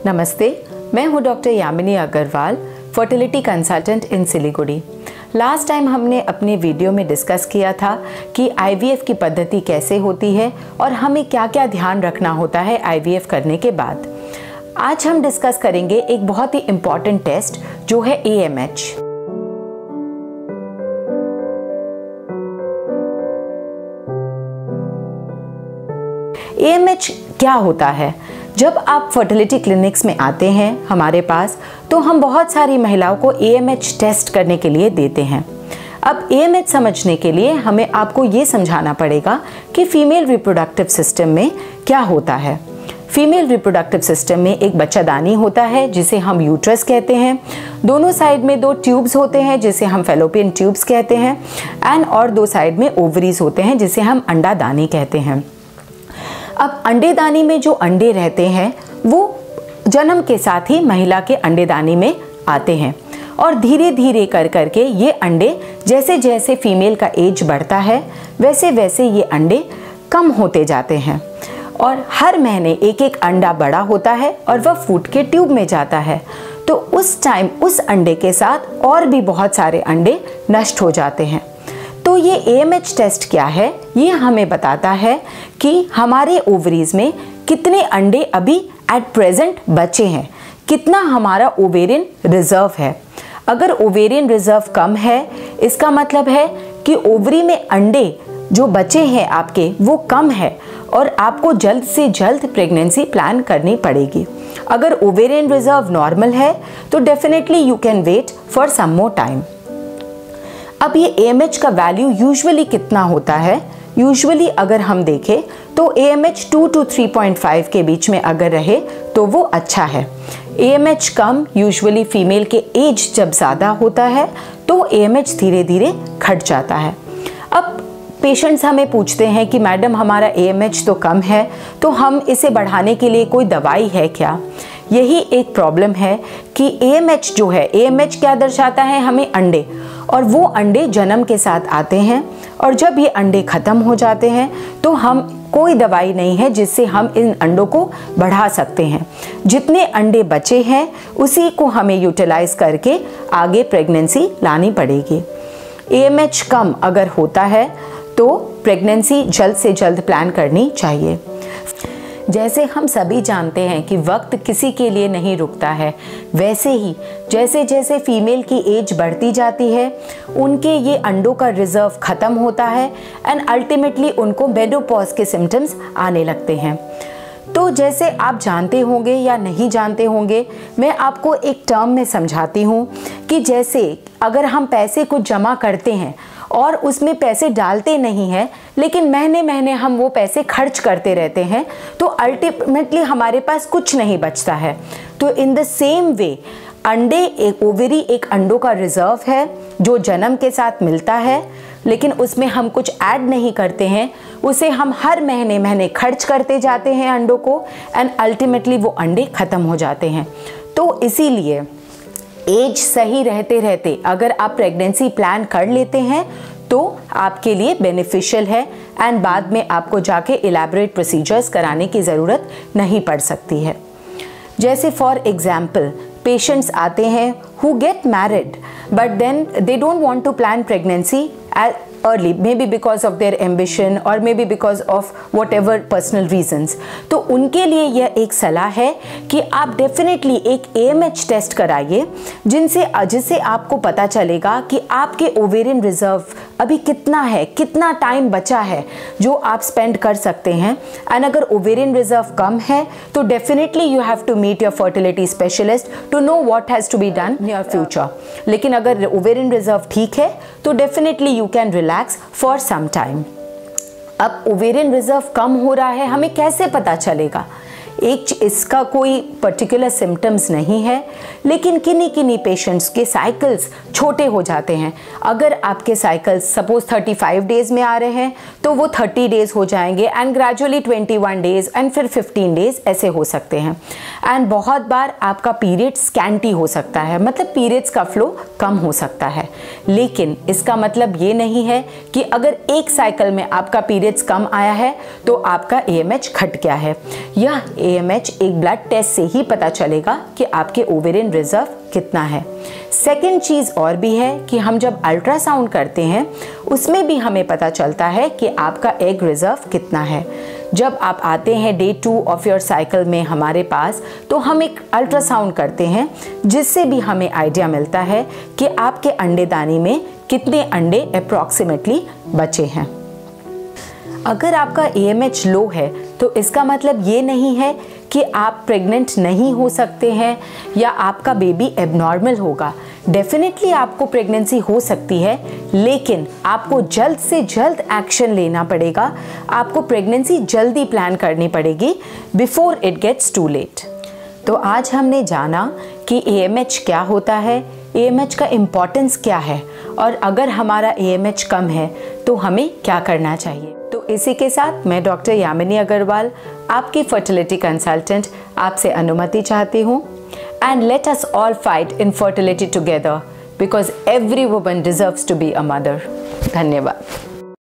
नमस्ते, मैं हूं doctor Yamini Agarwal, fertility consultant in Siliguri. Last time हमने अपने वीडियो में डिस्कस किया था कि आईवीएफ की पद्धति कैसे होती है और हमें क्या क्या ध्यान रखना होता है आईवीएफ करने के बाद। आज हम डिस्कस करेंगे एक बहुत ही इम्पॉर्टेंट टेस्ट जो है AMH। AMH क्या होता है? जब आप फर्टिलिटी क्लिनिक्स में आते हैं हमारे पास, तो हम बहुत सारी महिलाओं को AMH टेस्ट करने के लिए देते हैं। अब AMH समझने के लिए हमें आपको ये समझाना पड़ेगा कि फीमेल रिप्रोडक्टिव सिस्टम में क्या होता है। फीमेल रिप्रोडक्टिव सिस्टम में एक बच्चादानी होता है जिसे हम यूट्रस कहते हैं। दोनों साइड में 2 ट्यूब्स होते हैं जिसे हम फैलोपियन ट्यूब्स कहते हैं और 2 साइड में ओवरीज होते हैं जिसे हम अंडादानी कहते हैं। अब अंडेदानी में जो अंडे रहते हैं वो जन्म के साथ ही महिला के अंडेदानी में आते हैं और धीरे धीरे कर करके ये अंडे जैसे जैसे फीमेल का एज बढ़ता है वैसे वैसे ये अंडे कम होते जाते हैं और हर महीने एक एक अंडा बड़ा होता है और वह फूट के ट्यूब में जाता है। तो उस टाइम उस अंडे के साथ और भी बहुत सारे अंडे नष्ट हो जाते हैं। तो ये AMH टेस्ट क्या है? ये हमें बताता है कि हमारे ओवरीज में कितने अंडे अभी एट प्रेजेंट बचे हैं, कितना हमारा ओवेरियन रिजर्व है। अगर ओवेरियन रिजर्व कम है, इसका मतलब है कि ओवरी में अंडे जो बचे हैं आपके वो कम है और आपको जल्द से जल्द प्रेगनेंसी प्लान करनी पड़ेगी। अगर ओवेरियन रिजर्व नॉर्मल है तो definitely you can wait for some more time. अब ये AMH का वैल्यू यूजुअली कितना होता है? यूजुअली अगर हम देखें तो AMH 2 to 3.5 के बीच में अगर रहे तो वो अच्छा है। AMH कम, यूजुअली फीमेल के एज जब ज़्यादा होता है तो AMH धीरे धीरे घट जाता है। अब पेशेंट्स हमें पूछते हैं कि मैडम हमारा AMH तो कम है, तो हम इसे बढ़ाने के लिए कोई दवाई है क्या? यही एक प्रॉब्लम है कि AMH जो है, AMH क्या दर्शाता है? हमें अंडे, और वो अंडे जन्म के साथ आते हैं और जब ये अंडे ख़त्म हो जाते हैं तो हम कोई दवाई नहीं है जिससे हम इन अंडों को बढ़ा सकते हैं। जितने अंडे बचे हैं उसी को हमें यूटिलाइज करके आगे प्रेगनेंसी लानी पड़ेगी। AMH कम अगर होता है तो प्रेगनेंसी जल्द से जल्द प्लान करनी चाहिए। जैसे हम सभी जानते हैं कि वक्त किसी के लिए नहीं रुकता है, वैसे ही जैसे जैसे फीमेल की एज बढ़ती जाती है उनके ये अंडों का रिजर्व ख़त्म होता है एंड अल्टीमेटली उनको मेनोपॉज के सिम्टम्स आने लगते हैं। तो जैसे आप जानते होंगे या नहीं जानते होंगे, मैं आपको एक टर्म में समझाती हूँ कि जैसे अगर हम पैसे को जमा करते हैं और उसमें पैसे डालते नहीं हैं लेकिन महीने महीने हम वो पैसे खर्च करते रहते हैं तो अल्टीमेटली हमारे पास कुछ नहीं बचता है। तो इन द सेम वे अंडे, एक ओवरी एक अंडों का रिजर्व है जो जन्म के साथ मिलता है लेकिन उसमें हम कुछ ऐड नहीं करते हैं, उसे हम हर महीने महीने खर्च करते जाते हैं अंडों को एंड अल्टीमेटली वो अंडे ख़त्म हो जाते हैं। तो इसीलिए एज सही रहते रहते अगर आप प्रेगनेंसी प्लान कर लेते हैं तो आपके लिए बेनिफिशियल है एंड बाद में आपको जाके इलैबोरेट प्रोसीजर्स कराने की ज़रूरत नहीं पड़ सकती है। जैसे फॉर एग्जाम्पल पेशेंट्स आते हैं who get married but then they don't want to plan pregnancy early, maybe because of their ambition or maybe because of whatever personal reasons। तो उनके लिए यह एक सलाह है कि आप डेफिनेटली एक AMH टेस्ट कराइए जिससे आपको पता चलेगा कि आपके ओवेरियन रिजर्व अभी कितना है, कितना टाइम बचा है जो आप स्पेंड कर सकते हैं। एंड अगर ओवेरियन रिजर्व कम है तो definitely you have to meet your fertility specialist to know what has to be done in your future. लेकिन अगर ओवेरियन रिजर्व ठीक है तो definitely you can relax for some time. अब ओवेरियन रिजर्व कम हो रहा है, हमें कैसे पता चलेगा? इसका कोई पर्टिकुलर सिम्टम्स नहीं है, लेकिन किन्हीं किन्हीं पेशेंट्स के साइकिल्स छोटे हो जाते हैं। अगर आपके साइकिल्स सपोज 35 डेज में आ रहे हैं तो वो 30 डेज हो जाएंगे एंड ग्रेजुअली 21 डेज एंड फिर 15 डेज ऐसे हो सकते हैं। एंड बहुत बार आपका पीरियड स्कैंटी हो सकता है, मतलब पीरियड्स का फ्लो कम हो सकता है। लेकिन इसका मतलब ये नहीं है कि अगर एक साइकिल में आपका पीरियड्स कम आया है तो आपका AMH घट गया है। यह AMH एक ब्लड टेस्ट से ही पता चलेगा कि आपके ओवेरियन रिजर्व कितना है। सेकेंड चीज़ और भी है कि हम जब अल्ट्रासाउंड करते हैं उसमें भी हमें पता चलता है कि आपका एग रिजर्व कितना है। जब आप आते हैं डे 2 ऑफ योर साइकिल में हमारे पास, तो हम एक अल्ट्रासाउंड करते हैं जिससे भी हमें आइडिया मिलता है कि आपके अंडेदानी में कितने अंडे अप्रॉक्सीमेटली बचे हैं। अगर आपका AMH लो है तो इसका मतलब ये नहीं है कि आप प्रेग्नेंट नहीं हो सकते हैं या आपका बेबी एबनॉर्मल होगा। डेफिनेटली आपको प्रेगनेंसी हो सकती है, लेकिन आपको जल्द से जल्द एक्शन लेना पड़ेगा। आपको प्रेगनेंसी जल्दी प्लान करनी पड़ेगी before it gets too late. तो आज हमने जाना कि AMH क्या होता है, AMH का इम्पोर्टेंस क्या है, और अगर हमारा AMH कम है तो हमें क्या करना चाहिए। तो इसी के साथ मैं डॉक्टर यामिनी अग्रवाल, आपकी फर्टिलिटी कंसल्टेंट, आपसे अनुमति चाहती हूँ। And let us all fight infertility together because every woman deserves to be a mother. धन्यवाद।